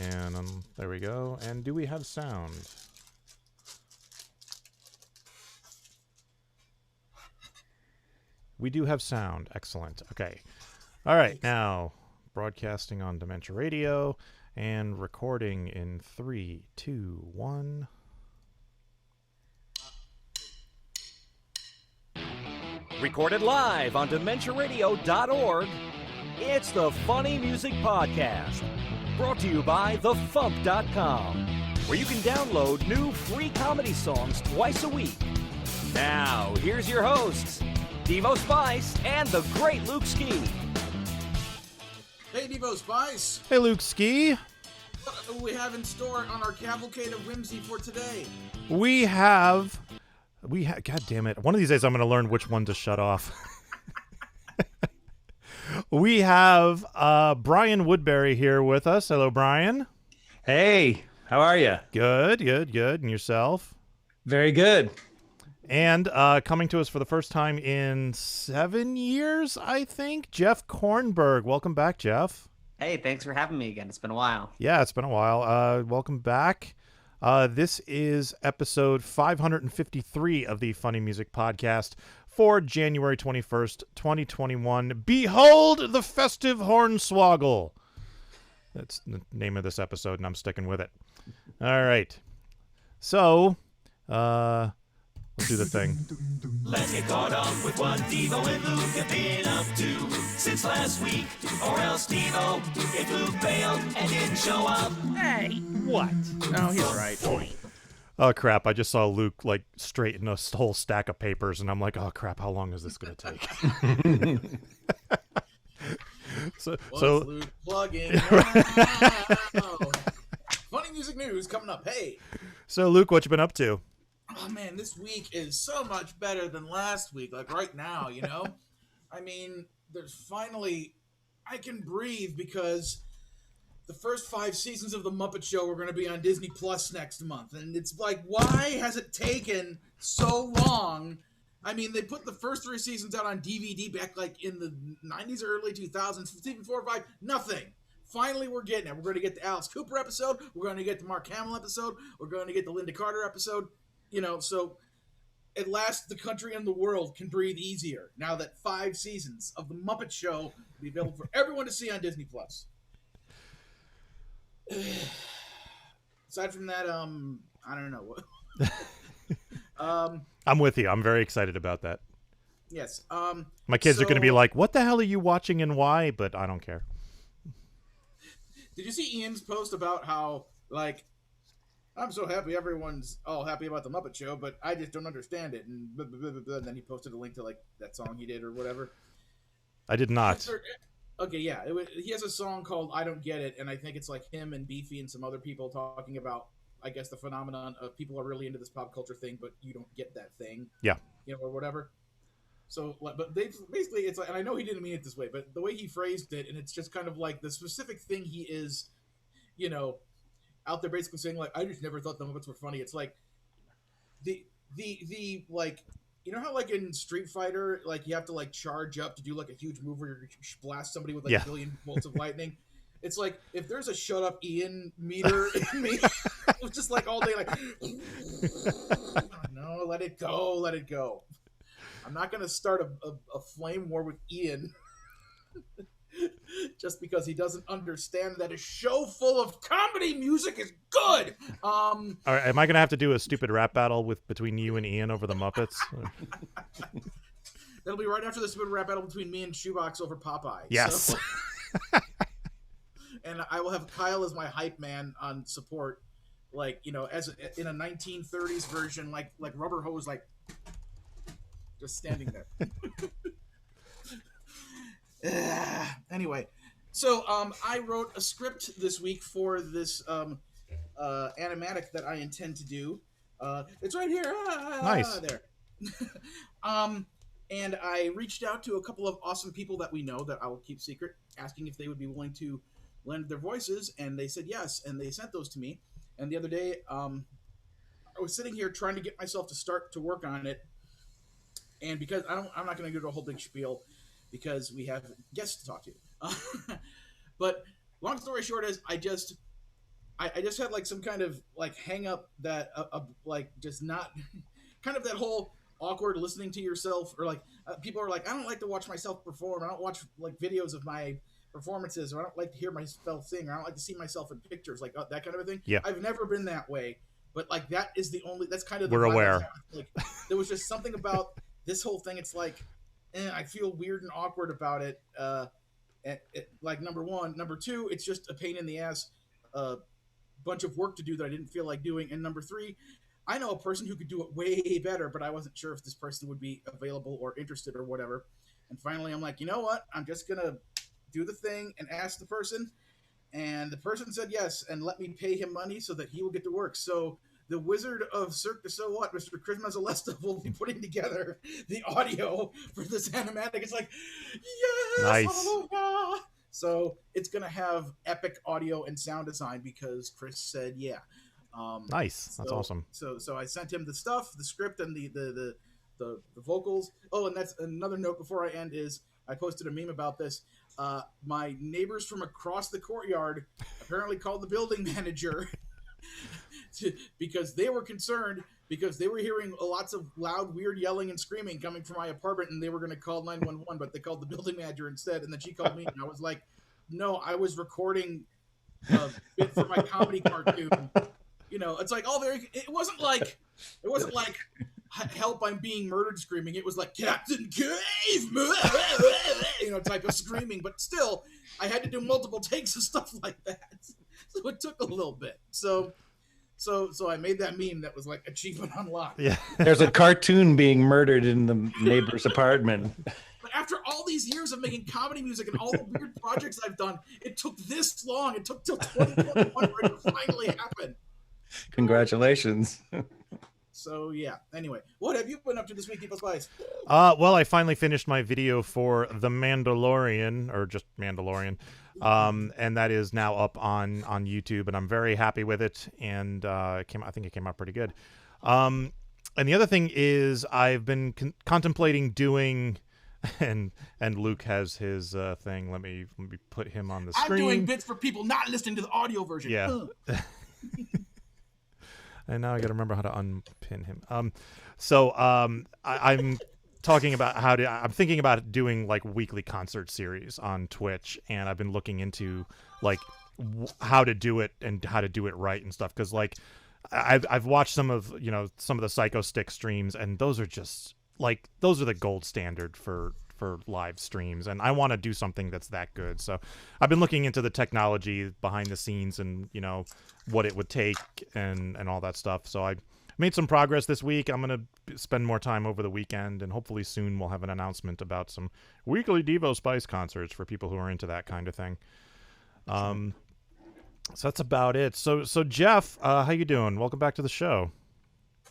And there we go. And do we have sound? We do have sound. Excellent. Okay. All right. Now, broadcasting on Dementia Radio and recording in 3, 2, 1. Recorded live on DementiaRadio.org, it's the Funny Music Podcast. Brought to you by FuMP.com, where you can download new free comedy songs twice a week. Now, here's your hosts, Devo Spice and the great Luke Ski. Hey, Devo Spice. Hey, Luke Ski. What do we have in store on our cavalcade of whimsy for today? We have, God damn it. One of these days I'm going to learn which one to shut off. We have Brian Woodbury here with us. Hello, Brian. Hey, how are you? Good. And yourself? Very good. And coming to us for the first time in 7 years, I think, Jeff Kornberg. Welcome back, Jeff. Hey, thanks for having me again. It's been a while. Yeah, it's been a while. Welcome back. This is episode 553 of the Funny Music Podcast for January 21st, 2021. Behold the Festive Hornswaggle. That's the name of this episode, and I'm sticking with it. All right. So, let's do the thing. Let's get caught up with what Devo and Luke have been up to since last week. Or else Devo, if Luke bailed and didn't show up. Hey, what? No, he's right. Oh, crap. I just saw Luke, like, straighten a whole stack of papers, and I'm like, oh, crap, how long is this going to take? so Luke plugging? Funny music news coming up. Hey. So, Luke, what you been up to? Oh, man, this week is so much better than last week. Like, right now, you know? I mean, there's finally... I can breathe because... the first 5 seasons of The Muppet Show are going to be on Disney Plus next month. And it's like, why has it taken so long? I mean, they put the first 3 seasons out on DVD back like in the 90s or early 2000s. Season 4 or 5, nothing. Finally, we're getting it. We're going to get the Alice Cooper episode. We're going to get the Mark Hamill episode. We're going to get the Linda Carter episode. You know, so at last the country and the world can breathe easier now that 5 seasons of The Muppet Show will be available for everyone to see on Disney Plus. Aside from that, I don't know. I'm with you. I'm very excited about that. Yes. My kids are going to be like, what the hell are you watching and why? But I don't care. Did you see Ian's post about how, like, I'm so happy everyone's all happy about the Muppet Show, but I just don't understand it. And, blah, blah, blah, blah, blah. And then he posted a link to, like, that song he did or whatever. I did not. Okay, yeah. He has a song called I Don't Get It, and I think it's like him and Beefy and some other people talking about, I guess, the phenomenon of people are really into this pop culture thing, but you don't get that thing. Yeah. You know, or whatever. So, but they basically, it's like, and I know he didn't mean it this way, but the way he phrased it, and it's just kind of like the specific thing he is, you know, out there basically saying, like, I just never thought the Muppets were funny. It's like, the like, you know how, like, in Street Fighter, like, you have to, like, charge up to do, like, a huge move where you blast somebody with, like, a billion bolts of lightning? It's like, if there's a shut up Ian meter in me, it's just, like, all day, like, no, let it go. I'm not going to start a flame war with Ian just because he doesn't understand that a show full of comedy music is good. All right, am I going to have to do a stupid rap battle between you and Ian over the Muppets? That'll be right after the stupid rap battle between me and Shoebox over Popeye. Yes. So. And I will have Kyle as my hype man on support, like, you know, as in a 1930s version, like Rubber Hose, like just standing there. Anyway, so I wrote a script this week for this animatic that I intend to do. It's right here. Nice. There. And I reached out to a couple of awesome people that we know that I will keep secret, asking if they would be willing to lend their voices, and they said yes, and they sent those to me. And the other day, I was sitting here trying to get myself to start to work on it, and because I'm not going to do a whole big spiel, because we have guests to talk to. But long story short is, I just had like some kind of like hang up that like just not kind of that whole awkward listening to yourself, or like people are like, I don't like to watch myself perform. I don't watch like videos of my performances, or I don't like to hear myself sing, or I don't like to see myself in pictures, like that kind of a thing. Yeah. I've never been that way, but like that is that's kind of the We're vibe I aware. have. Like there was just something about this whole thing. It's like, I feel weird and awkward about it. Like number one, number two, it's just a pain in the ass. Bunch of work to do that I didn't feel like doing. And number three, I know a person who could do it way better, but I wasn't sure if this person would be available or interested or whatever. And finally, I'm like, you know what? I'm just going to do the thing and ask the person. And the person said yes and let me pay him money so that he will get to work. So the Wizard of Cirque du So What, Mr. Chris Mazzalesta, will be putting together the audio for this animatic. It's like, yes! Nice. Hallelujah! So it's going to have epic audio and sound design because Chris said yeah. Nice. That's awesome. So I sent him the stuff, the script, and the vocals. Oh, and that's another note before I end is I posted a meme about this. My neighbors from across the courtyard apparently called the building manager because they were concerned because they were hearing lots of loud, weird yelling and screaming coming from my apartment, and they were going to call 911, but they called the building manager instead. And then she called me, and I was like, "No, I was recording a bit for my comedy cartoon." You know, it's like all very. It wasn't like help, I'm being murdered screaming. It was like Captain Caveman, you know, type of screaming. But still, I had to do multiple takes of stuff like that, so it took a little bit. So I made that meme that was like achievement unlocked. Yeah. There's a cartoon being murdered in the neighbor's apartment. But after all these years of making comedy music and all the weird projects I've done, it took this long. It took till 2021 for it to finally happen. Congratulations. So yeah. Anyway, what have you been up to this week, People Spice? Well, I finally finished my video for The Mandalorian, or just Mandalorian, and that is now up on YouTube, and I'm very happy with it. And I think it came out pretty good. And the other thing is I've been contemplating doing, and Luke has his thing. Let me put him on the screen. I'm doing bits for people not listening to the audio version. Yeah. And now I got to remember how to unpin him. I'm talking about I'm thinking about doing like weekly concert series on Twitch, and I've been looking into like how to do it and how to do it right and stuff. Cause like I've watched some of the Psycho Stick streams, and those are just like, those are the gold standard for live streams, and I want to do something that's that good. So I've been looking into the technology behind the scenes and what it would take and all that stuff. So I made some progress this week. I'm going to spend more time over the weekend, and hopefully soon we'll have an announcement about some weekly Devo Spice concerts for people who are into that kind of thing. So that's about it. So Jeff, how you doing? Welcome back to the show.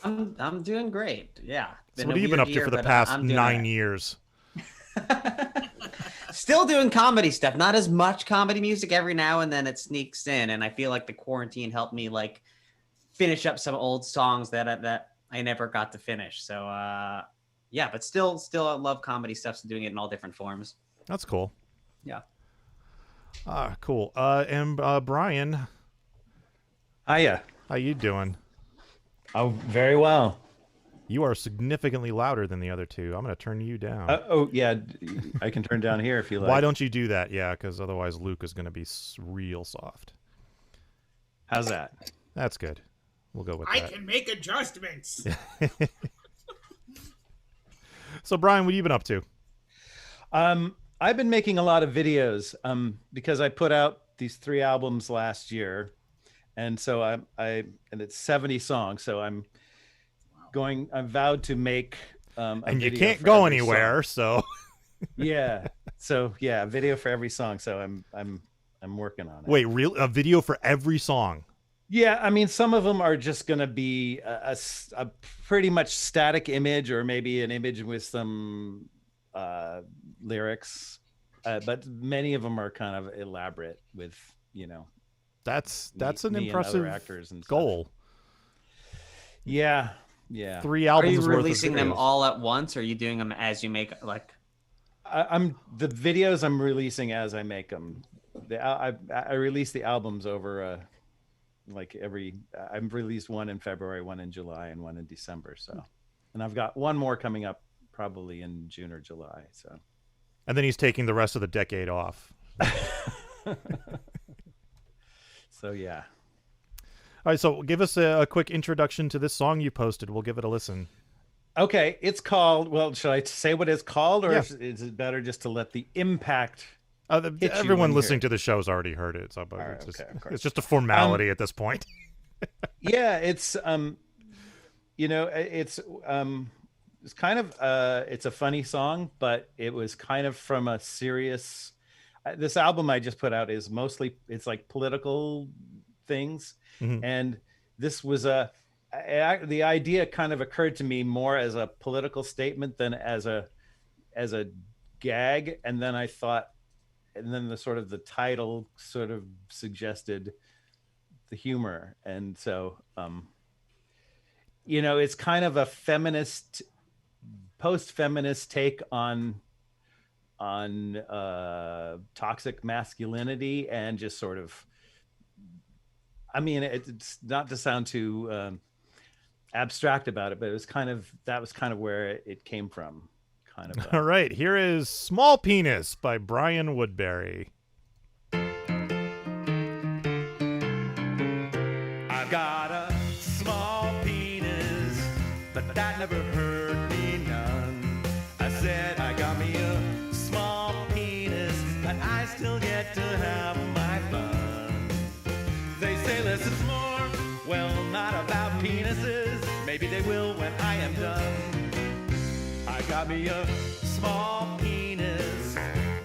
I'm doing great. Yeah. So what have you been up to for the past 9 years? Still doing comedy stuff. Not as much comedy music. Every now and then it sneaks in, and I feel like the quarantine helped me like finish up some old songs that I never got to finish. So yeah, but still I love comedy stuff, so doing it in all different forms. That's cool. Yeah. Cool. And Brian, Hiya. how you doing? Oh, very well. You are significantly louder than the other two. I'm going to turn you down. Oh, yeah. I can turn down here if you like. Why don't you do that? Yeah, because otherwise Luke is going to be real soft. How's that? That's good. We'll go with I that. can make adjustments. So, Brian, what have you been up to? I've been making a lot of videos because I put out these 3 albums last year. And so and it's 70 songs. So I'm vowed to make and you can't go anywhere, so yeah. So yeah, a video for every song. So I'm working on it. Wait, a video for every song? Yeah, I mean, some of them are just going to be a pretty much static image, or maybe an image with some lyrics, but many of them are kind of elaborate with That's an me impressive and other actors and goal. Yeah. 3 Are albums you worth of releasing them videos. all at once, or are you doing them as you make like? I'm the videos I'm releasing as I make them. I release the albums over like I've released one in February, one in July, and one in December. So, and I've got one more coming up probably in June or July. So, and then he's taking the rest of the decade off. So yeah. All right, so give us a quick introduction to this song you posted. We'll give it a listen. Okay, it's called. Well, should I say what it's called, or Yeah. is it better just to let the impact? Everyone listening to the show's already heard it, so right, it's, okay, of course. it's just a formality at this point. Yeah, it's it's kind of it's a funny song, but it was kind of from a serious. This album I just put out is mostly it's like political things, and this was the idea kind of occurred to me more as a political statement than as a gag, and then I thought, and then the title sort of suggested the humor, and so it's kind of a post-feminist take on toxic masculinity, and just sort of, I mean, it's not to sound too abstract about it, but that was kind of where it came from. Kind of. All right, here is Small Penis by Brian Woodbury. I've got a small penis, but that never hurt me none. I said I got me a small penis, but I still get to have my fun. They say less is more, well, not about penises. Maybe they will when I am done. I got me a small penis,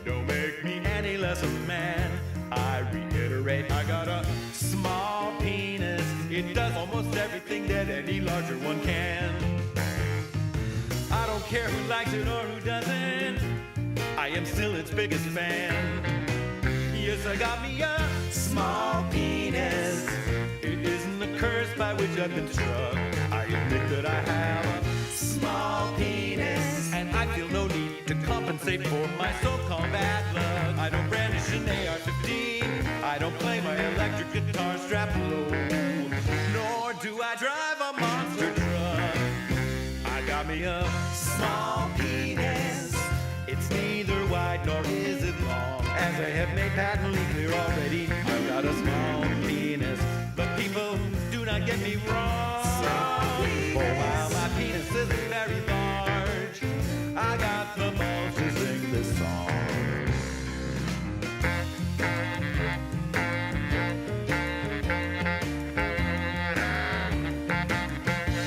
don't make me any less a man. I reiterate, I got a small penis. It does almost everything that any larger one can. I don't care who likes it or who doesn't, I am still its biggest fan. Yes, I got me a small penis. It isn't a curse by which I've been struck. I admit that I have a small penis, and I feel no need to compensate for my so-called bad luck. I don't brandish an AR-15, I don't play my electric guitar strapped low, nor do I drive a monster truck. I got me a small penis. It's neither wide nor is it long, as I have made patently clear already. I've got a small penis, but people do not get me wrong. For while my penis isn't very large, I got the balls to sing this song.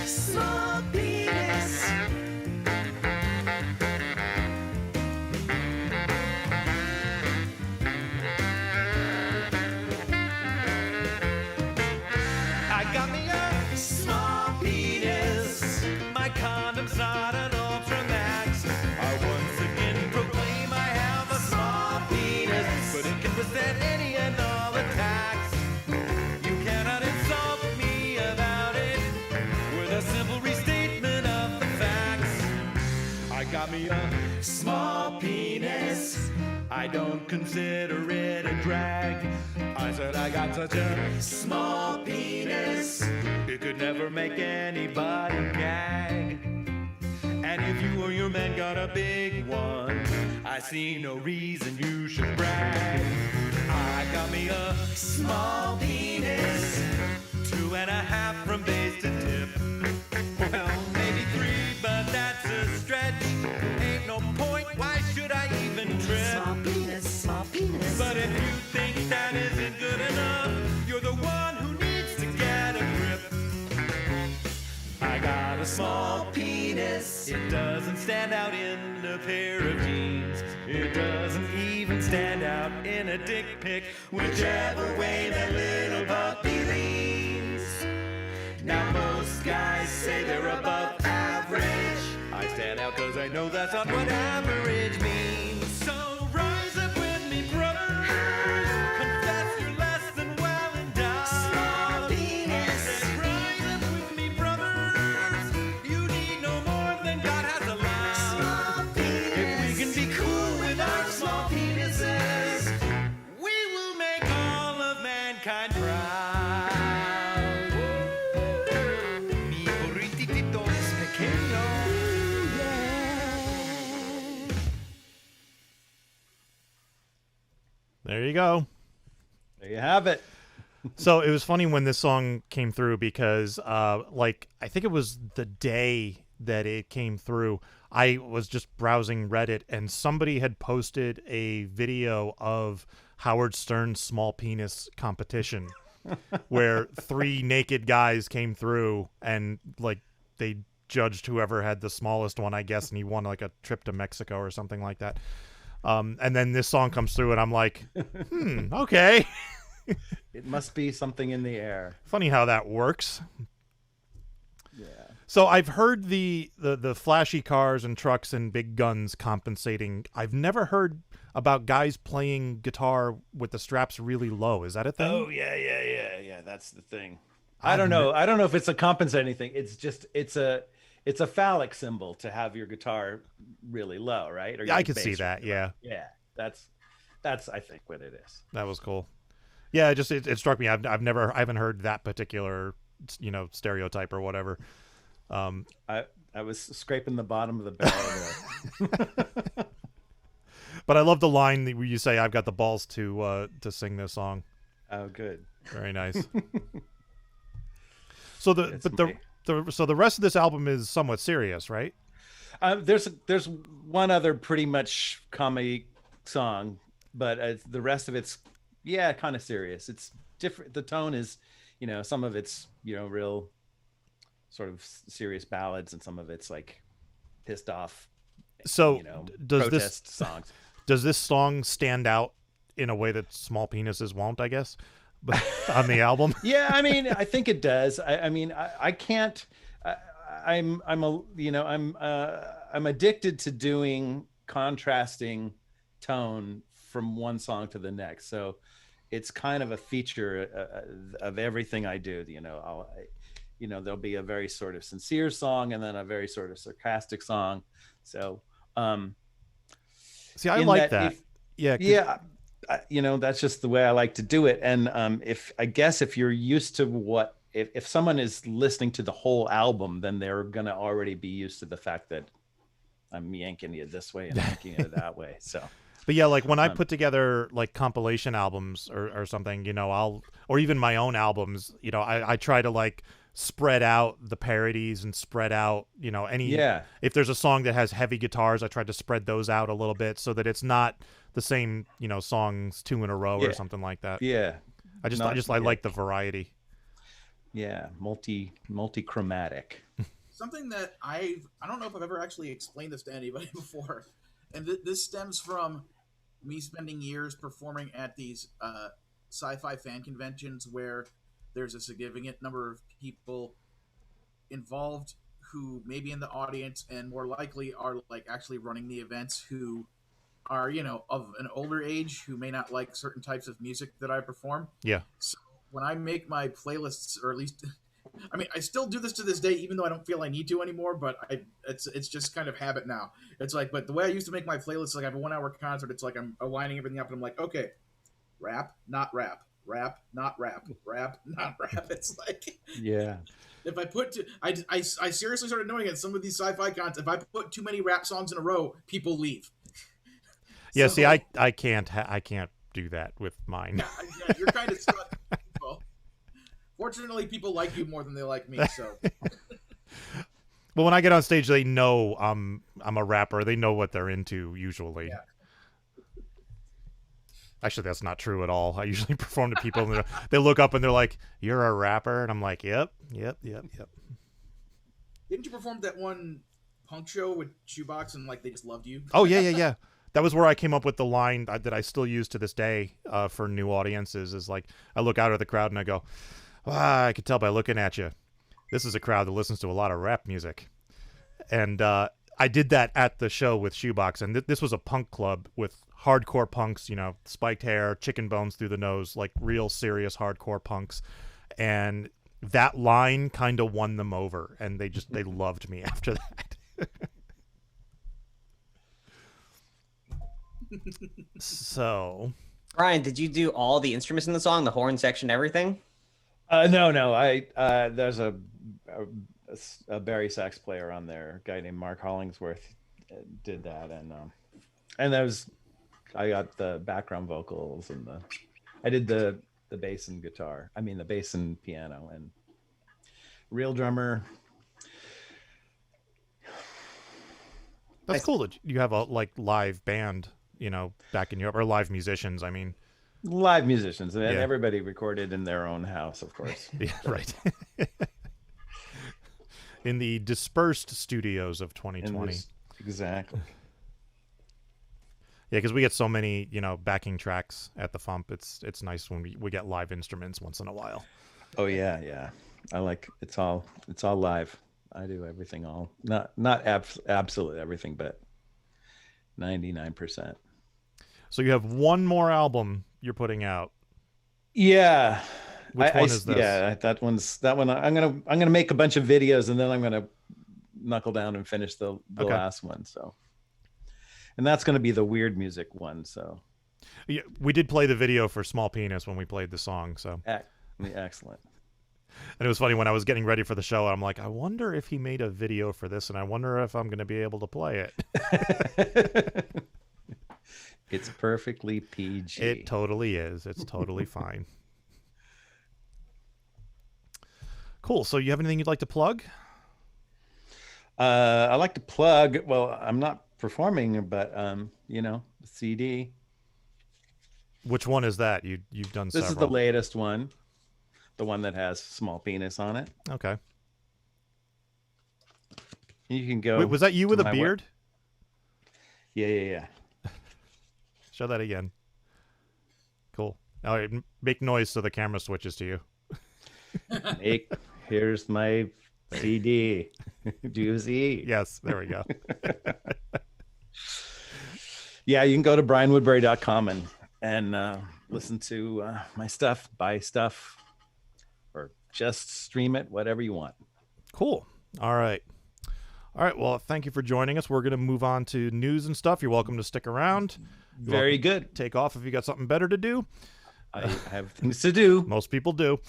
Small penis. I got me a small penis. My condom's not an Ultramax. I once again proclaim I have a small penis, but it can withstand any and all attacks. You cannot insult me about it with a simple restatement of the facts. I got me a small penis. I don't consider it a drag. I said I got such a small penis, it could never make anybody gag. And if you or your man got a big one, I see no reason you should brag. I got me a small penis, 2.5 from base to tip. Well, maybe 3, but that's a stretch. Ain't no point, why should I even trip? Small penis, small penis. But if you think that isn't good enough, you're the one who needs to get a grip. I got a small penis. It doesn't stand out in a pair of jeans. It doesn't even stand out in a dick pic, whichever way that little puppy leans. Now most guys say they're above average. I stand out cause I know that's not what average means. So rise up with me, brother. Confess you're less than well endowed. Small penis. Then rise up with me, brothers. You need no more than God has allowed. Small penis. If we can be cool with our small penises, we will make all of mankind proud. There you go. There you have it. So it was funny when this song came through because, like, I think it was the day that it came through, I was just browsing Reddit and somebody had posted a video of Howard Stern's small penis competition where 3 naked guys came through and, like, they judged whoever had the smallest one, I guess, and he won, like, a trip to Mexico or something like that. And then this song comes through and I'm like, okay. It must be something in the air. Funny how that works. Yeah. So I've heard the flashy cars and trucks and big guns compensating. I've never heard about guys playing guitar with the straps really low. Is that a thing? Oh yeah. That's the thing. I don't know. I don't know if it's a compensating thing. It's just it's a phallic symbol to have your guitar really low, right? Or Yeah, I your could see bass that. really Yeah, low. Yeah. That's I think what it is. that was cool. Yeah, it struck me. I haven't heard that particular, stereotype or whatever. I was scraping the bottom of the barrel there. But I love the line where you say, "I've got the balls to sing this song." Oh, good. Very nice. So It's the rest of this album is somewhat serious, right? There's one other pretty much comedy song, but the rest of it's kind of serious. It's different. The tone is, some of it's real sort of serious ballads, and some of it's like pissed off. So does protest songs? Does this song stand out in a way that Small Penises won't? I guess, but on the album. Yeah, I mean, I think it does. I can't. I'm addicted to doing contrasting tone from one song to the next. So it's kind of a feature of everything I do. There'll be a very sort of sincere song and then a very sort of sarcastic song. So, see, I like that. That's just the way I like to do it. And if you're used to if someone is listening to the whole album, then they're gonna already be used to the fact that I'm yanking it this way and yanking it that way. So, but yeah, like when I put together like compilation albums or something, or even my own albums, I try to like spread out the parodies and spread out, if there's a song that has heavy guitars, I try to spread those out a little bit so that it's not the same, songs 2 in a row or something like that. Yeah. I like the variety. Yeah. Multi-chromatic. Something that I don't know if I've ever actually explained this to anybody before, and this stems from me spending years performing at these sci-fi fan conventions where there's a significant number of people involved who may be in the audience and more likely are like actually running the events, who are of an older age, who may not like certain types of music that I perform. Yeah. So when I make my playlists, or at least I mean, I still do this to this day, even though I don't feel I need to anymore. But it's just kind of habit now. It's like, but the way I used to make my playlists, like I have a 1-hour concert. It's like I'm aligning everything up, and I'm like, okay, rap, not rap, rap, not rap, rap, not rap. It's like, yeah. If I put, I seriously started noting it. Some of these sci-fi content, if I put too many rap songs in a row, people leave. Yeah. So, see, I can't do that with mine. Yeah, you're kind of stuck. Fortunately, people like you more than they like me. So, well, when I get on stage, they know I'm a rapper. They know what they're into usually. Yeah. Actually, that's not true at all. I usually perform to people, and they look up and they're like, "You're a rapper," and I'm like, "Yep." Didn't you perform that one punk show with Shoebox and like they just loved you? Oh yeah. That was where I came up with the line that I still use to this day for new audiences. Is like, I look out at the crowd and I go, I could tell by looking at you, this is a crowd that listens to a lot of rap music. And I did that at the show with Shoebox, and this was a punk club with hardcore punks, spiked hair, chicken bones through the nose, like real serious hardcore punks. And that line kind of won them over, and they loved me after that. So, Brian, did you do all the instruments in the song, the horn section, everything? No. There's a bari sax player on there, a guy named Mark Hollingsworth did that, and that was I got the background vocals and I did the bass and guitar. I mean the bass and piano and real drummer. That's cool that you have a live band, backing you up, or live musicians. I mean, Live musicians, and Yeah. everybody recorded in their own house, of course. yeah, right. In the dispersed studios of 2020. Exactly. Yeah, because we get so many, backing tracks at the FuMP. It's nice when we get live instruments once in a while. Oh yeah. I like it's all live. I do everything not absolute everything, but 99%. So you have one more album you're putting out. Yeah. Which one is this? Yeah, that one. I'm gonna make a bunch of videos and then I'm gonna knuckle down and finish the Okay. last one. So, and that's gonna be the weird music one. So, Yeah, we did play the video for Small Penis when we played the song. So, excellent. and it was funny when I was getting ready for the show. I'm like, I wonder if he made a video for this, and I wonder if I'm going to be able to play it. It's perfectly PG. It totally is. It's totally fine. Cool. So, you have anything you'd like to plug? I like to plug. Well, I'm not performing, but the CD. Which one is that? You've done This several. is the latest one, the one that has Small Penis on it. Okay. You can go. Wait, was that you with to a my beard? Yeah. Show that again. Cool. All right, make noise so the camera switches to you. Here's my CD. Do you see? Yes, there we go. Yeah, you can go to brianwoodbury.com and listen to my stuff, buy stuff, or just stream it, whatever you want. Cool. All right. Well, thank you for joining us. We're going to move on to news and stuff. You're welcome to stick around. You're Very welcome good. to take off if you got something better to do. I have things to do, Most people do.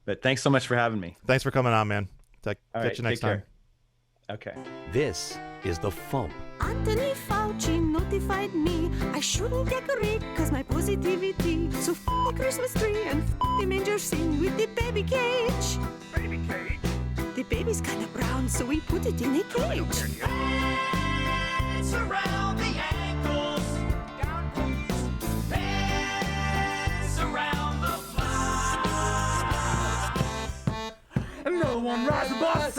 but thanks so much for having me. Thanks for coming on, man. All Catch right, you next take time. care. Okay. This is the FuMP. Anthony Fauci notified me I shouldn't decorate cause my positivity. So the Christmas tree and the manger scene with the baby cage. Baby cage. The baby's kinda brown, so we put it in a cage. Pants around the ankles. Down, please. Pants around the thighs. Another one rides the bus.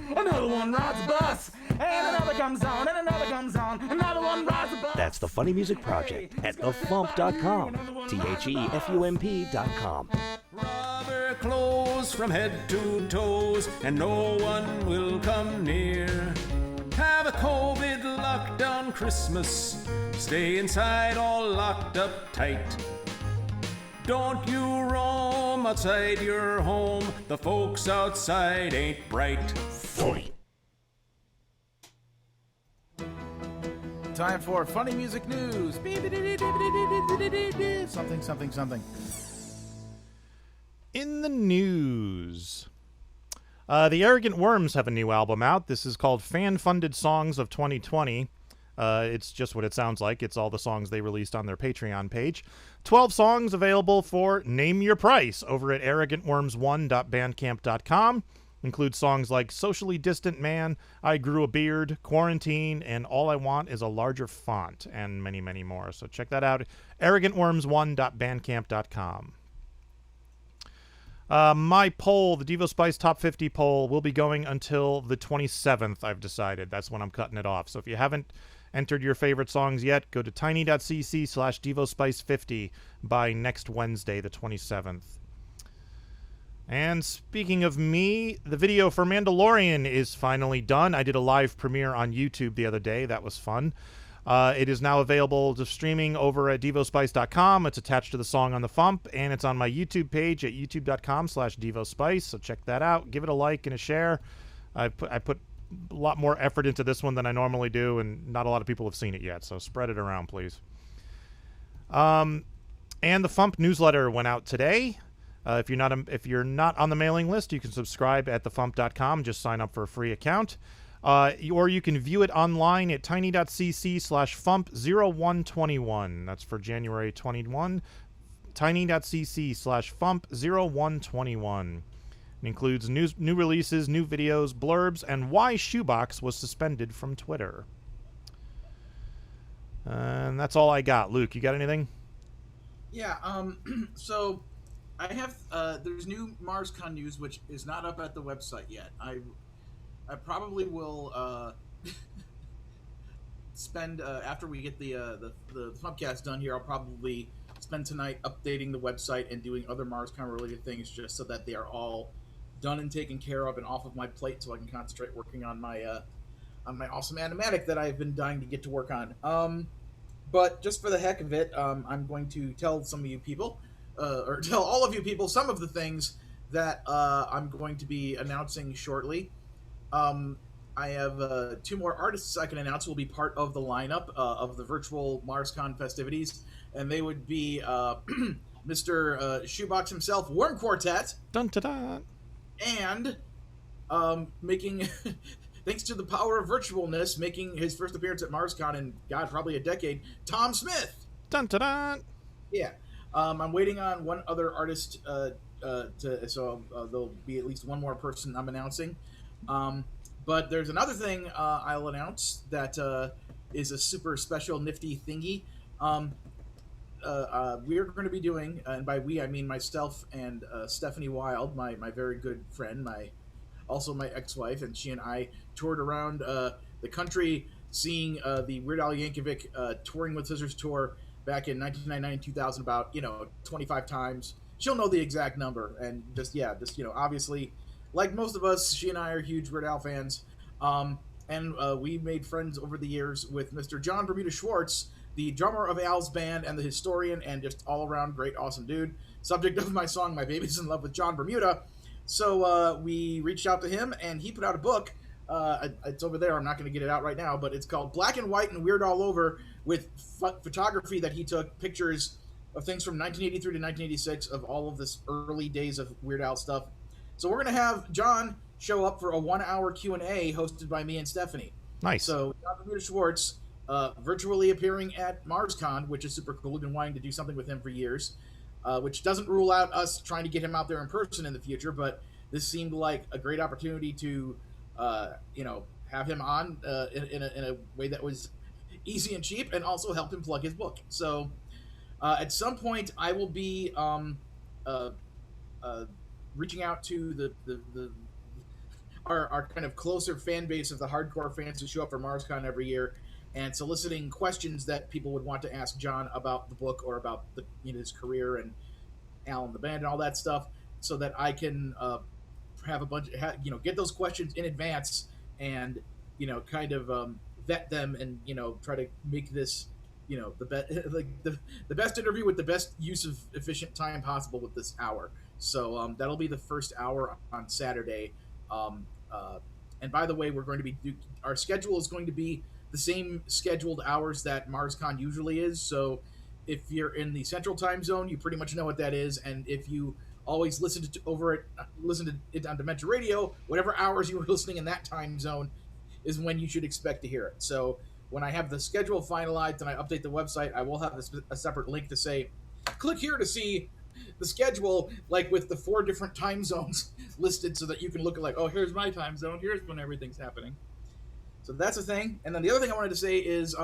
Another one rides the bus. And another comes on, and another comes on. Another one rides the bus. That's the Funny Music Project at thefump.com. THEFUMP.com. Rubber clothes from head to toes, and no one will come near. Have a COVID lockdown Christmas. Stay inside all locked up tight. Don't you roam outside your home. The folks outside ain't bright. Time for funny music news. Something. In the news, the Arrogant Worms have a new album out. This is called Fan-Funded Songs of 2020. It's just what it sounds like. It's all the songs they released on their Patreon page. 12 songs available for Name Your Price over at arrogantworms1.bandcamp.com. Includes songs like Socially Distant Man, I Grew a Beard, Quarantine, and All I Want is a Larger Font, and many, many more. So check that out. arrogantworms1.bandcamp.com. My poll, the Devo Spice Top 50 poll, will be going until the 27th, I've decided. That's when I'm cutting it off. So if you haven't entered your favorite songs yet, go to tiny.cc/DevoSpice50 by next Wednesday, the 27th. And speaking of me, the video for Mandalorian is finally done. I did a live premiere on YouTube the other day. That was fun. It is now available to streaming over at devospice.com. It's attached to the song on the FuMP, and it's on my YouTube page at youtube.com/devospice. So check that out. Give it a like and a share. I put a lot more effort into this one than I normally do, and not a lot of people have seen it yet. So spread it around, please. And the FuMP newsletter went out today. If you're not on the mailing list, you can subscribe at thefump.com. Just sign up for a free account. Or you can view it online at tiny.cc/FuMP0121. That's for January 21. Tiny.cc/FuMP0121. It includes new releases, new videos, blurbs, and why Shoebox was suspended from Twitter. And that's all I got. Luke, you got anything? Yeah, so I have, there's new MarsCon news, which is not up at the website yet. I probably will, spend, after we get the FuMPCast done here, I'll probably spend tonight updating the website and doing other MarsCon related things just so that they are all done and taken care of and off of my plate so I can concentrate working on my awesome animatic that I've been dying to get to work on. But just for the heck of it, I'm going to tell some of you people, or tell all of you people, some of the things that I'm going to be announcing shortly. I have 2 more artists I can announce will be part of the lineup of the virtual MarsCon festivities, and they would be Mr. Shoebox himself, Worm Quartet, Dun dun dun. and making thanks to the power of virtualness, making his first appearance at MarsCon in probably a decade, Tom Smith. Dun dun dun. Yeah. I'm waiting on one other artist there'll be at least one more person I'm announcing. But there's another thing I'll announce that is a super special nifty thingy. We're going to be doing, and by we I mean myself and Stephanie Wild, my very good friend, also my ex-wife, and she and I toured around the country seeing the Weird Al Yankovic Touring with Scissors tour back in 1999 2000 about 25 times. She'll know the exact number, and just obviously, like most of us, she and I are huge Weird Al fans. And we made friends over the years with Mr. John Bermuda Schwartz, the drummer of Al's band and the historian, and just all around great, awesome dude. Subject of my song, My Baby's in Love with John Bermuda. So we reached out to him, and he put out a book. It's over there. I'm not going to get it out right now, but it's called Black and White and Weird All Over, with photography that he took, pictures of things from 1983 to 1986 of all of this early days of Weird Al stuff. So we're going to have John show up for a 1-hour Q&A hosted by me and Stephanie. Nice. So John Bermuda Schwartz, virtually appearing at MarsCon, which is super cool. We've been wanting to do something with him for years, which doesn't rule out us trying to get him out there in person in the future, but this seemed like a great opportunity to, have him on in a way that was easy and cheap, and also help him plug his book. So at some point, I will be reaching out to our kind of closer fan base of the hardcore fans who show up for MarsCon every year, and soliciting questions that people would want to ask John about the book or about his career and Al and the band and all that stuff, so that I can have a bunch get those questions in advance and kind of vet them and try to make this the best interview with the best use of efficient time possible with this hour. So that'll be the first hour on Saturday. And by the way, we're going to be our schedule is going to be the same scheduled hours that MarsCon usually is. So if you're in the Central Time Zone, you pretty much know what that is. And if you always listen to it on Dementia Radio, whatever hours you were listening in that time zone is when you should expect to hear it. So when I have the schedule finalized and I update the website, I will have a separate link to say, click here to see the schedule, like with the 4 different time zones listed, so that you can look at oh, here's my time zone, here's when everything's happening. So that's a thing. And then the other thing I wanted to say is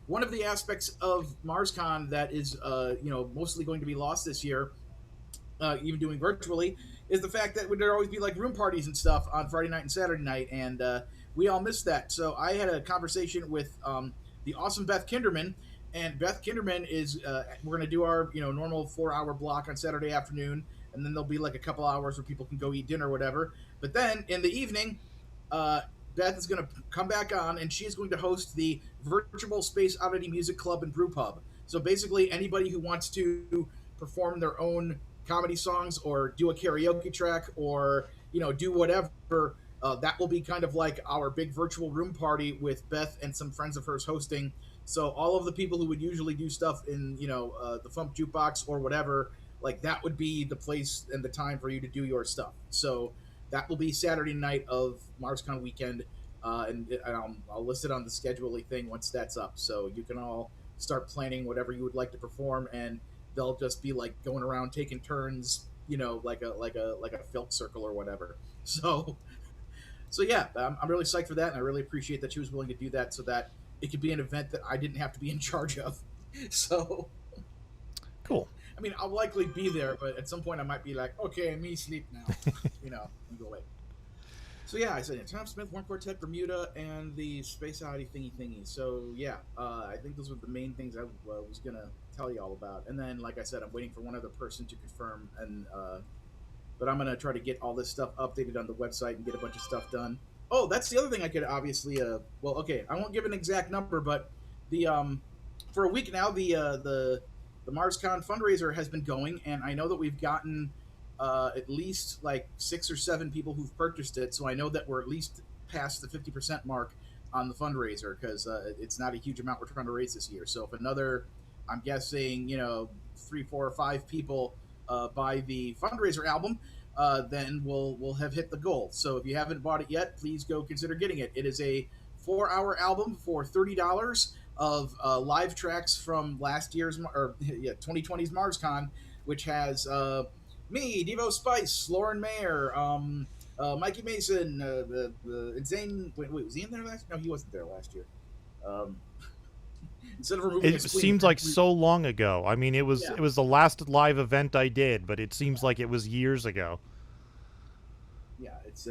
one of the aspects of MarsCon that is mostly going to be lost this year, even doing virtually, is the fact that there always be room parties and stuff on Friday night and Saturday night, and we all missed that. So I had a conversation with the awesome Beth Kinderman, and Beth Kinderman is we're going to do our normal 4-hour block on Saturday afternoon, and then there'll be a couple hours where people can go eat dinner or whatever. But then in the evening, Beth is going to come back on, and she is going to host the Virtual Space Oddity Music Club and Brew Pub. So basically, anybody who wants to perform their own comedy songs or do a karaoke track or do whatever, that will be kind of like our big virtual room party with Beth and some friends of hers hosting. So all of the people who would usually do stuff in the FuMP Jukebox or whatever, that would be the place and the time for you to do your stuff. So that will be Saturday night of MarsCon weekend. I'll list it on the scheduling thing once that's up, so you can all start planning whatever you would like to perform, and they'll just be like going around taking turns, like a filk circle or whatever. So yeah, I'm really psyched for that, and I really appreciate that she was willing to do that so that it could be an event that I didn't have to be in charge of. So Cool. I mean, I'll likely be there, but at some point I might be like, okay, me sleep now, and go away. So yeah, I said Tom Smith, Horn Quartet, Bermuda, and the Space Oddity thingy. So yeah, I think those were the main things I was gonna tell you all about. And then, like I said, I'm waiting for one other person to confirm, and but I'm gonna try to get all this stuff updated on the website and get a bunch of stuff done. Oh, that's the other thing I could obviously. Well, okay, I won't give an exact number, but the for a week now the MarsCon fundraiser has been going, and I know that we've gotten at least like 6 or 7 people who've purchased it. So I know that we're at least past the 50% mark on the fundraiser, because it's not a huge amount we're trying to raise this year. So if another, I'm guessing, 3, 4, or 5 people buy the fundraiser album, then we'll have hit the goal. So if you haven't bought it yet, please go consider getting it. It is a 4-hour album for $30 of live tracks from last year's 2020's MarsCon, which has me, Devo Spice, Lauren Mayer, Mikey Mason, Insane. Wait, was he in there last? No, he wasn't there last year. Instead of removing It seems like so long ago. I mean, it was the last live event I did, but it seems like it was years ago. Yeah, it's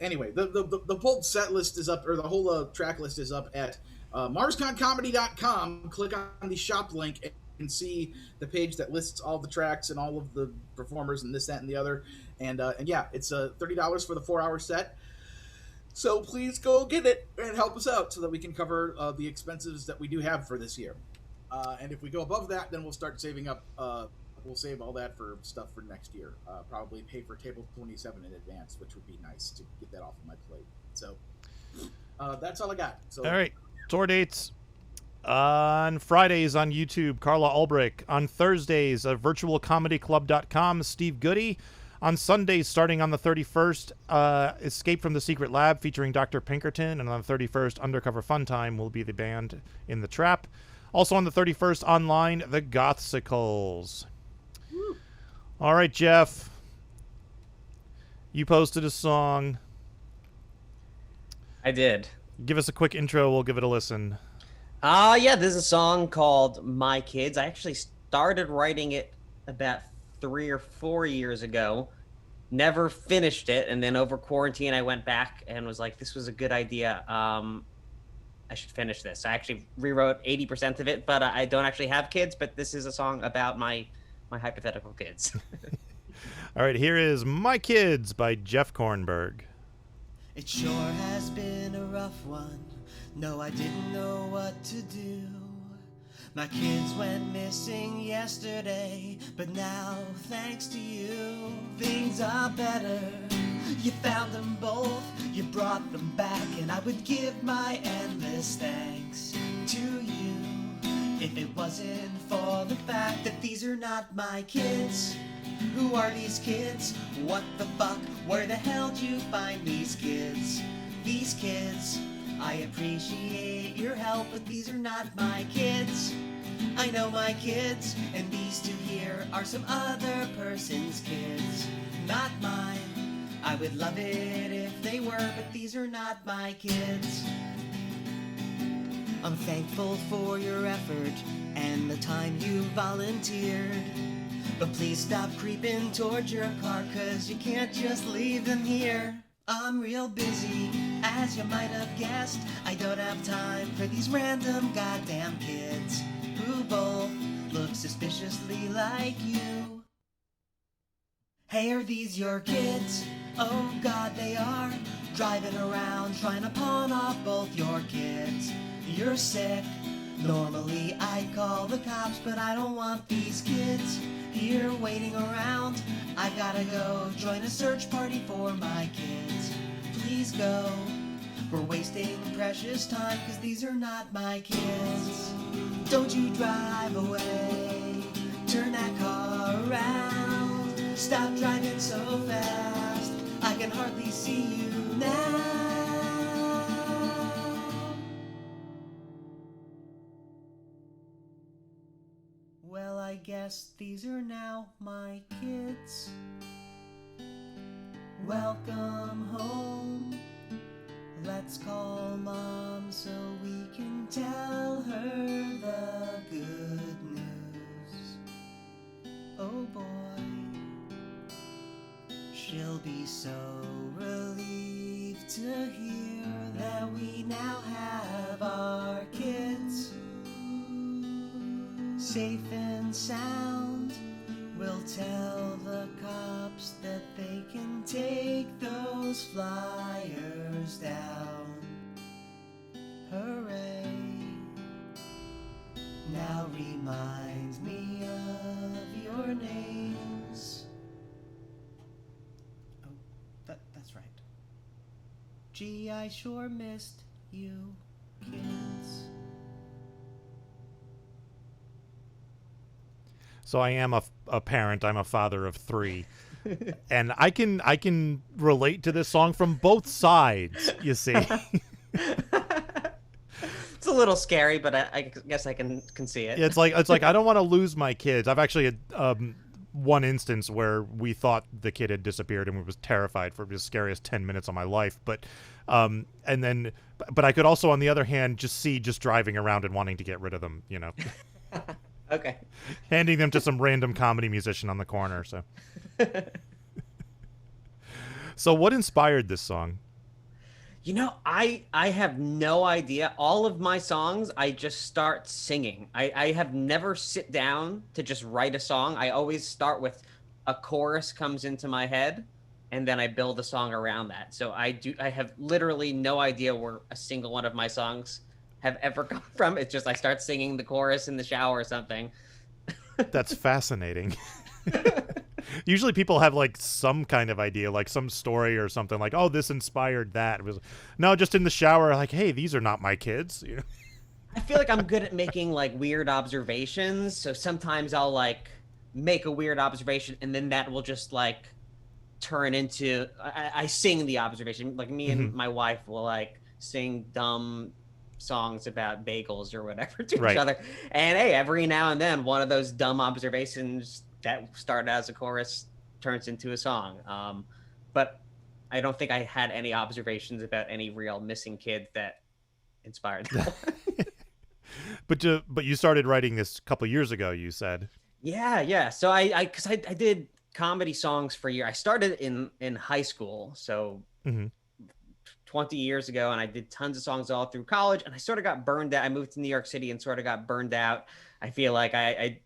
anyway, the whole set list is up, or the whole track list is up at MarsConComedy.com. Click on the shop link and see the page that lists all the tracks and all of the performers and this, that, and the other. And yeah, it's $30 for the 4-hour set. So please go get it and help us out so that we can cover the expenses that we do have for this year. And if we go above that, then we'll start saving up. We'll save all that for stuff for next year. Probably pay for Table 27 in advance, which would be nice to get that off of my plate. So that's all I got. So, all right, tour dates. On Fridays on YouTube, Carla Ulbrich. On Thursdays, virtualcomedyclub.com, Steve Goody. On Sundays, starting on the 31st, Escape from the Secret Lab featuring Dr. Pinkerton. And on the 31st, Undercover Fun Time will be the band in the trap. Also on the 31st, online, the Gothsicles. All right, Jeff. You posted a song. I did. Give us a quick intro. We'll give it a listen. Yeah, this is a song called My Kids. I actually started writing it about 3 or 4 years ago. Never finished it, and then over quarantine I went back and was like, this was a good idea. I should finish this. I actually rewrote 80% of it, but I don't actually have kids, but this is a song about my hypothetical kids. All right, here is My Kids by Jeff Kornberg. It sure has been a rough one. No, I didn't know what to do. My kids went missing yesterday, but now, thanks to you, things are better. You found them both, you brought them back, and I would give my endless thanks to you if it wasn't for the fact that these are not my kids. Who are these kids? What the fuck? Where the hell did you find these kids? These kids, I appreciate your help, but these are not my kids. I know my kids, and these two here are some other person's kids, not mine. I would love it if they were, but these are not my kids. I'm thankful for your effort and the time you volunteered, but please stop creeping towards your car, 'cause you can't just leave them here. I'm real busy, as you might have guessed. I don't have time for these random goddamn kids who both look suspiciously like you. Hey, are these your kids? Oh God, they are. Driving around trying to pawn off both your kids. You're sick. Normally I'd call the cops, but I don't want these kids here waiting around. I gotta go join a search party for my kids. Please go. We're wasting precious time, 'cause these are not my kids. Don't you drive away. Turn that car around. Stop driving so fast. I can hardly see you now. Well, I guess these are now my kids. Welcome home. Let's call Mom so we can tell her the good news. Oh boy, she'll be so relieved to hear that we now have our kids safe and sound. We'll tell the cops that they can take those flyers down. Hooray. Now remind me of your names. Oh, that's right. Gee, I sure missed you, kids. So I am a parent. I'm a father of 3. And I can relate to this song from both sides, you see. It's a little scary, but I guess I can see it. It's like I don't want to lose my kids. I've actually had one instance where we thought the kid had disappeared and we was terrified for the scariest 10 minutes of my life. But but I could also, on the other hand, just driving around and wanting to get rid of them, you know. Okay. Handing them to some random comedy musician on the corner. So, so what inspired this song? You know, I have no idea. All of my songs, I just start singing. I have never sit down to just write a song. I always start with a chorus comes into my head, and then I build a song around that. So I have literally no idea where a single one of my songs have ever come from. It's just I start singing the chorus in the shower or something. That's fascinating. Usually people have like some kind of idea, like some story or something, like, oh, this inspired that. It was no, just in the shower, like, hey, these are not my kids. You know? I feel like I'm good at making like weird observations. So sometimes I'll like make a weird observation and then that will just like turn into I sing the observation. Like me and my wife will like sing dumb songs about bagels or whatever to each other. And hey, every now and then one of those dumb observations that started as a chorus turns into a song. But I don't think I had any observations about any real missing kid that inspired that. But you started writing this a couple years ago, you said. Yeah. So I did comedy songs for a year. I started in high school, so 20 years ago, and I did tons of songs all through college, and I sort of got burned out. I moved to New York City and sort of got burned out. I feel like I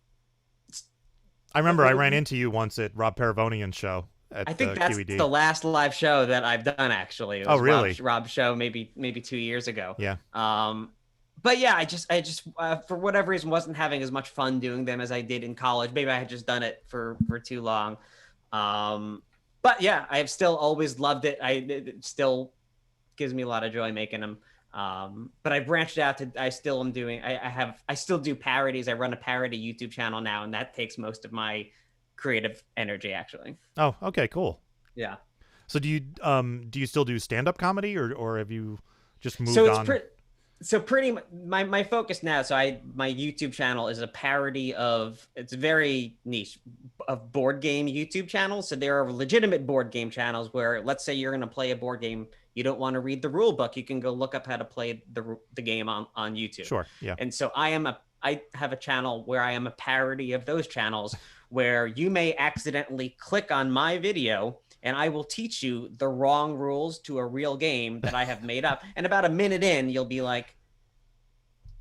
remember I ran into you once at Rob Paravonian's show at I think that's QED. the last live show that I've done, actually. It was really? Rob's show maybe 2 years ago. Yeah. But yeah, I just for whatever reason wasn't having as much fun doing them as I did in college. Maybe I had just done it for too long. But yeah, I have still always loved it. It still gives me a lot of joy making them. But I branched out to, I still do parodies. I run a parody YouTube channel now, and that takes most of my creative energy, actually. Oh, okay, cool. Yeah. So do you still do stand-up comedy, or have you just moved on? So pretty my focus now. So my YouTube channel is a parody of, it's very niche, of board game YouTube channels. So there are legitimate board game channels where, let's say you're going to play a board game, you don't want to read the rule book, you can go look up how to play the game on YouTube. Sure. Yeah. And so I have a channel where I am a parody of those channels, where you may accidentally click on my video and I will teach you the wrong rules to a real game that I have made up. And about a minute in, you'll be like,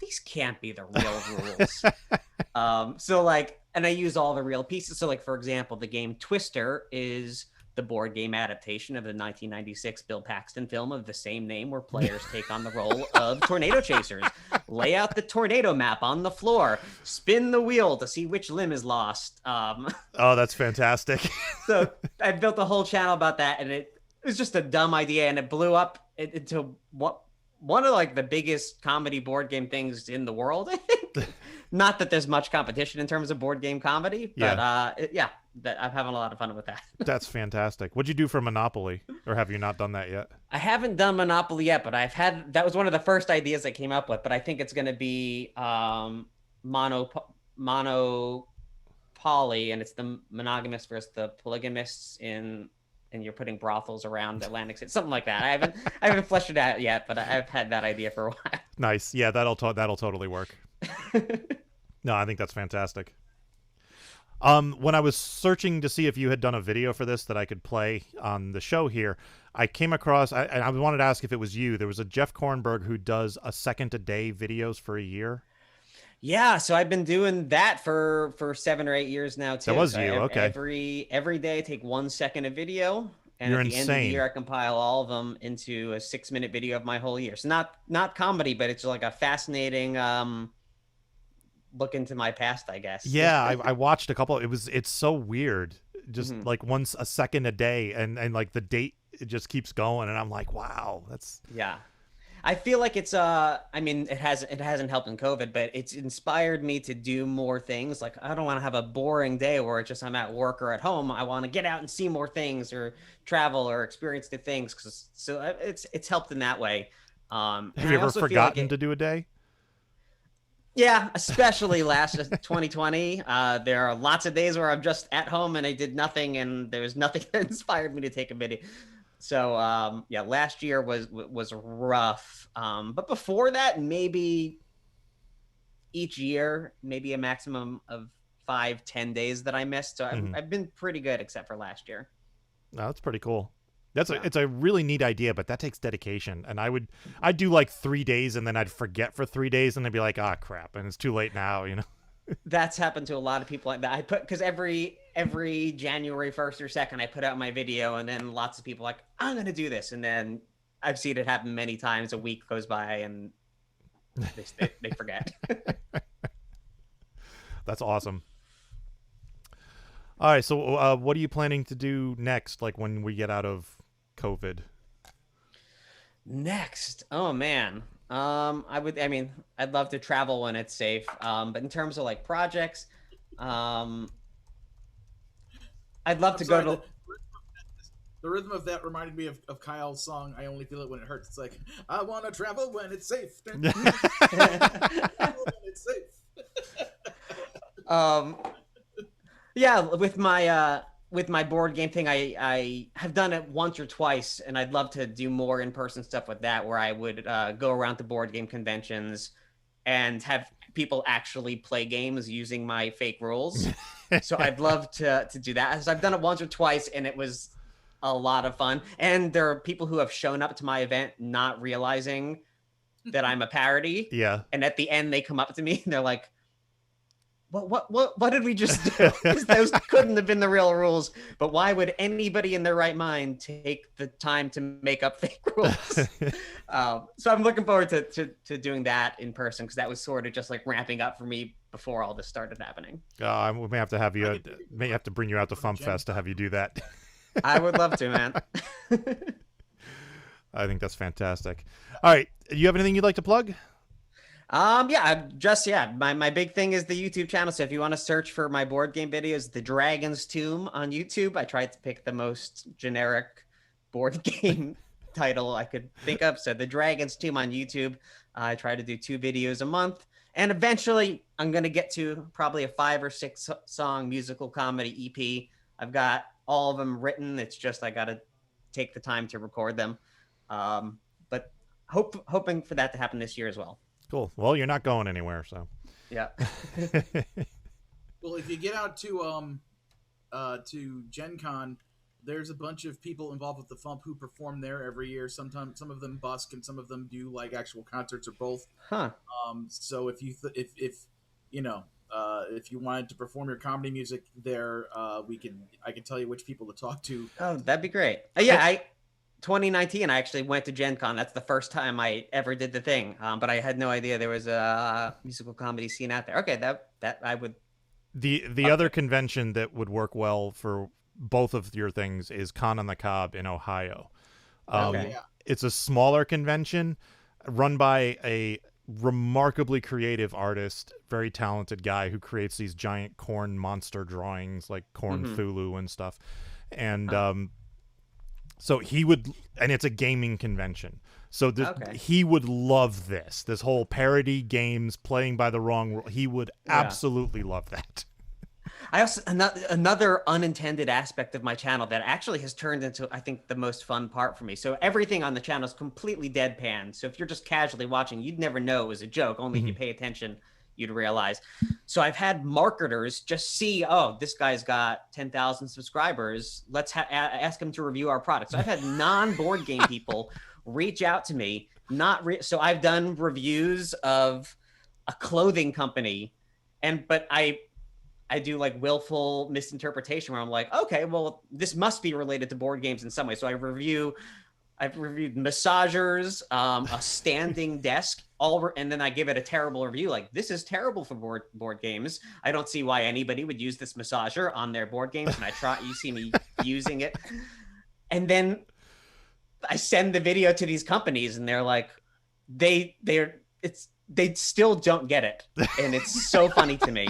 these can't be the real rules. So like, and I use all the real pieces. So like, for example, the game Twister is the board game adaptation of the 1996 Bill Paxton film of the same name, where players take on the role of tornado chasers, lay out the tornado map on the floor, spin the wheel to see which limb is lost. Oh, that's fantastic. So I built a whole channel about that, and it was just a dumb idea, and it blew up into one of like the biggest comedy board game things in the world, I think. Not that there's much competition in terms of board game comedy, but I'm having a lot of fun with that. That's fantastic. What'd you do for Monopoly, or have you not done that yet? I haven't done Monopoly yet, but that was one of the first ideas I came up with. But I think it's going to be monopoly, and it's the monogamous versus the polygamists and you're putting brothels around Atlantic City, something like that. I haven't fleshed it out yet, but I've had that idea for a while. Nice. Yeah, that'll totally work. No, I think that's fantastic. When I was searching to see if you had done a video for this that I could play on the show here, I came across, I wanted to ask if it was you. There was a Jeff Kornberg who does a second a day videos for a year. Yeah, so I've been doing that for 7 or 8 years now too. That was so you, okay. Every day I take 1 second of video, and You're at the end of the insane. year I compile all of them into a 6-minute video of my whole year. So not comedy, but it's like a fascinating look into my past, I guess. Yeah, I watched a couple. It's so weird. Just like once a second a day, and like the date, it just keeps going, and I'm like, wow, that's Yeah. I feel like it's I mean it hasn't helped in COVID, but it's inspired me to do more things. Like I don't want to have a boring day where it's just I'm at work or at home. I want to get out and see more things or travel or experience new things. So it's helped in that way. Have you ever forgotten to do a day? Yeah, especially last 2020. There are lots of days where I'm just at home and I did nothing, and there was nothing that inspired me to take a video. So last year was rough. But before that, maybe each year, maybe a maximum of 5-10 days that I missed. So I've been pretty good, except for last year. No, that's pretty cool. It's a really neat idea, but that takes dedication. And I'd do like 3 days, and then I'd forget for 3 days, and I'd be like, ah, crap, and it's too late now, you know. That's happened to a lot of people like that. Because every January 1st or 2nd, I put out my video, and then lots of people like, I'm gonna do this, and then I've seen it happen many times. A week goes by, and they forget. That's awesome. All right, so what are you planning to do next? Like when we get out of COVID? Next, oh man. I'd love to travel when it's safe. But in terms of like projects, I'd love to go to. The rhythm of that reminded me of Kyle's song, I Only Feel It When It Hurts. It's like, I want to travel when it's safe. When it's safe. Yeah, with my board game thing, I have done it once or twice, and I'd love to do more in-person stuff with that, where I would go around to board game conventions and have people actually play games using my fake rules. So I'd love to do that. So I've done it once or twice, and it was a lot of fun. And there are people who have shown up to my event not realizing that I'm a parody. Yeah. And at the end, they come up to me and they're like, what did we just do? Those couldn't have been the real rules, but why would anybody in their right mind take the time to make up fake rules? So I'm looking forward to doing that in person, because that was sort of just like ramping up for me before all this started happening. We may have to have you, may have to bring you out to FuMPCast to have you do that. I would love to, man. I think that's fantastic. All right, do you have anything you'd like to plug? My big thing is the YouTube channel. So if you want to search for my board game videos, The Dragon's Tomb on YouTube. I tried to pick the most generic board game title I could think of. So The Dragon's Tomb on YouTube. I try to do 2 videos a month. And eventually I'm going to get to probably a 5 or 6 song musical comedy EP. I've got all of them written. It's just I got to take the time to record them. But hoping for that to happen this year as well. Cool. Well, you're not going anywhere, so. Yeah. Well, if you get out to Gen Con, there's a bunch of people involved with the FuMP who perform there every year. Sometimes some of them busk and some of them do like actual concerts or both. Huh. So if you if you wanted to perform your comedy music there, I can tell you which people to talk to. Oh, that'd be great. 2019, I actually went to Gen Con. That's the first time I ever did the thing. But I had no idea there was a musical comedy scene out there. Okay, that I would. The other convention that would work well for both of your things is Con on the Cob in Ohio. Okay. It's a smaller convention run by a remarkably creative artist, very talented guy who creates these giant corn monster drawings like Corn Thulu and stuff. And so he would, and it's a gaming convention. So he would love this whole parody games, playing by the wrong rule. He would absolutely love that. I also another unintended aspect of my channel that actually has turned into, I think, the most fun part for me. So everything on the channel is completely deadpan. So if you're just casually watching, you'd never know it was a joke. Only if you pay attention, you'd realize. So I've had marketers just see, oh, this guy's got 10,000 subscribers. Let's ask him to review our product. So I've had non-board game people reach out to me. So I've done reviews of a clothing company, but I do like willful misinterpretation where I'm like, okay, well, this must be related to board games in some way. So I've reviewed massagers, a standing desk, and then I give it a terrible review. Like, this is terrible for board games. I don't see why anybody would use this massager on their board games. And you see me using it. And then I send the video to these companies and they're like, they still don't get it. And it's so funny to me.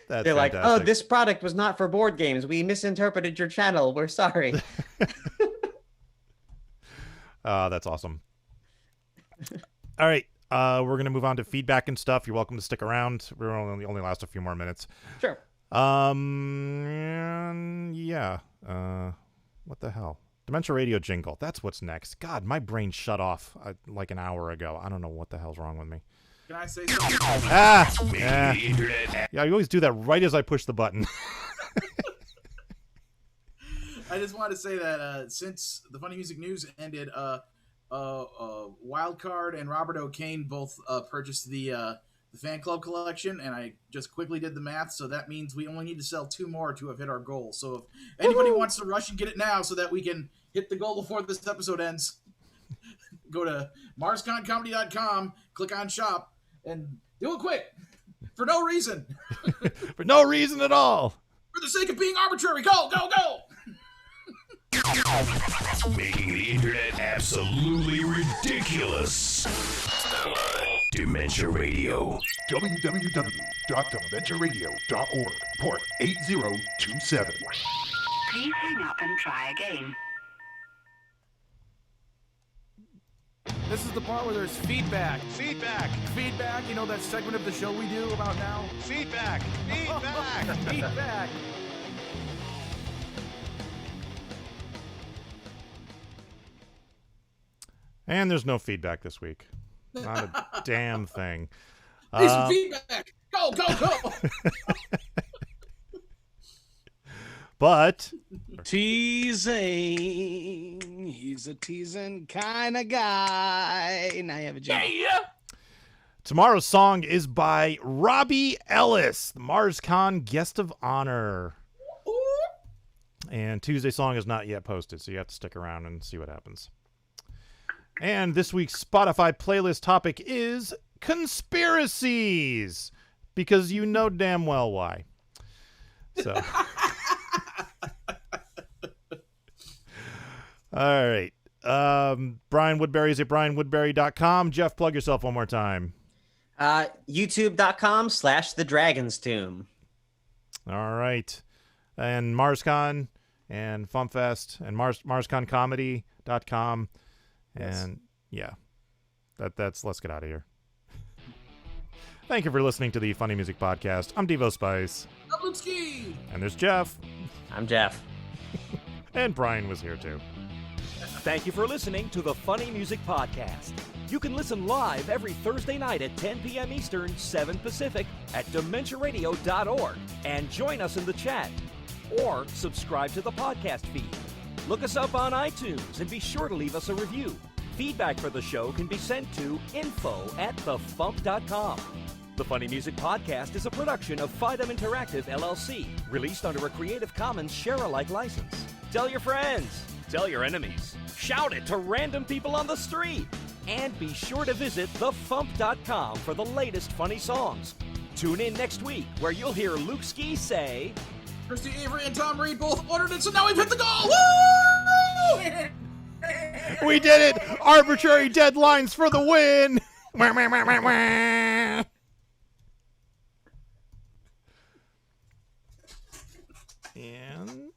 They're like, oh, this product was not for board games. We misinterpreted your channel. We're sorry. That's awesome. All right. We're going to move on to feedback and stuff. You're welcome to stick around. We're only last a few more minutes. Sure. Yeah. What the hell? Dementia Radio jingle. That's what's next. God, my brain shut off like an hour ago. I don't know what the hell's wrong with me. Can I say something? Yeah, you always do that right as I push the button. I just wanted to say that since the Funny Music News ended, Wildcard and Robert O'Kane both purchased the fan club collection, and I just quickly did the math, so that means we only need to sell 2 more to have hit our goal. So if anybody wants to rush and get it now so that we can hit the goal before this episode ends, go to MarsConComedy.com, click on shop, and do it quick. For no reason. For no reason at all. For the sake of being arbitrary. Go, go, go! Making the internet absolutely ridiculous. Dementia Radio. www.dementiaradio.org. Port 8027. Please hang up and try again. This is the part where there's feedback. Feedback. Feedback, you know that segment of the show we do about now? Feedback. Feedback. Feedback. And there's no feedback this week. Not a damn thing. Need some feedback. Go, go, go. But teasing. He's a teasing kind of guy. Now you have a job. Yeah. tomorrow's song is by Robbie Ellis, the MarsCon guest of honor. And Tuesday's song is not yet posted, so you have to stick around and see what happens. And this week's Spotify playlist topic is conspiracies, because you know damn well why. So, all right. Brian Woodbury is at brianwoodbury.com. Jeff, plug yourself one more time. YouTube.com/The Dragon's Tomb. All right. And MarsCon and FuMPFest and MarsConComedy.com. And yeah, that's let's get out of here. Thank you for listening to the Funny Music Podcast. I'm Devo Spice. I'm Lutski. And there's Jeff. I'm Jeff. And Brian was here too. Thank you for listening to the Funny Music Podcast. You can listen live every Thursday night at 10 p.m. Eastern, 7 Pacific at DementiaRadio.org and join us in the chat. Or subscribe to the podcast feed. Look us up on iTunes and be sure to leave us a review. Feedback for the show can be sent to info@thefump.com. The Funny Music Podcast is a production of FIDEM Interactive, LLC, released under a Creative Commons share-alike license. Tell your friends. Tell your enemies. Shout it to random people on the street. And be sure to visit thefump.com for the latest funny songs. Tune in next week where you'll hear Luke Ski say... Christy Avery and Tom Reed both ordered it, so now we've hit the goal! Woo! We did it! Arbitrary deadlines for the win! Wah, wah, wah, wah, wah. And